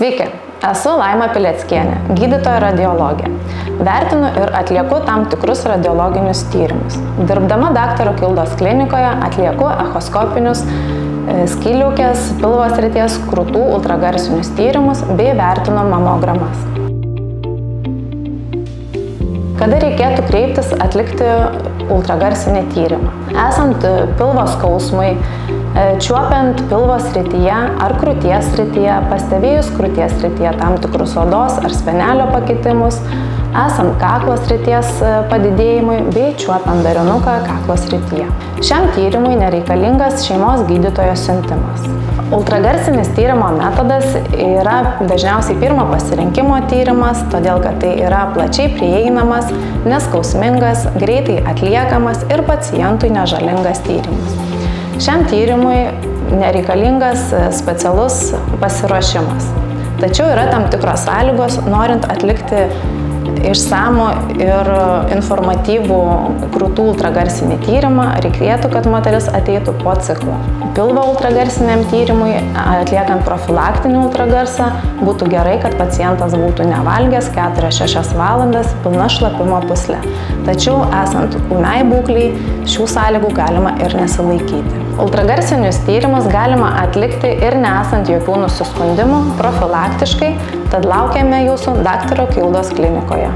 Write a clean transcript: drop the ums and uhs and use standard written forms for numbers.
Sveiki, esu Laima Pileckienė, gydytoja radiologė. Vertinu ir atlieku tam tikrus radiologinius tyrimus. Dirbdama daktaro Kildos klinikoje atlieku echoskopinius skydliaukės, pilvo srities, krūtų ultragarsinius tyrimus bei vertinu mamogramas. Kada reikėtų kreiptis atlikti ultragarsinį tyrimą? Esant pilvo skausmui, čiuopiant pilvo srityje ar krūties srityje, pastebėjus krūties srityje tam tikrus odos ar spenelio pakitimus, esant kaklo srities padidėjimui bei čiuopiant darinuką kaklo srityje. Šiam tyrimui nereikalingas šeimos gydytojo siuntimas. Ultragarsinis tyrimo metodas yra dažniausiai pirmo pasirinkimo tyrimas, todėl kad tai yra plačiai prieinamas, neskausmingas, greitai atliekamas ir pacientui nežalingas tyrimas. Šiam tyrimui nereikalingas specialus pasiruošimas. Tačiau yra tam tikros sąlygos, norint atlikti išsamų ir informatyvų krūtų ultragarsinį tyrimą, reikėtų, kad moteris ateitų po ciklo. Pilvo ultragarsiniam tyrimui, atliekant profilaktinį ultragarsą, būtų gerai, kad pacientas būtų nevalgęs 4-6 valandas pilna šlapimo pūsle. Tačiau esant ūmiai būklei, šių sąlygų galima ir nesilaikyti. Ultragarsinius tyrimus galima atlikti ir nesant jokių nusiskundimų profilaktiškai, tad laukiame jūsų daktaro Kildos klinikoje.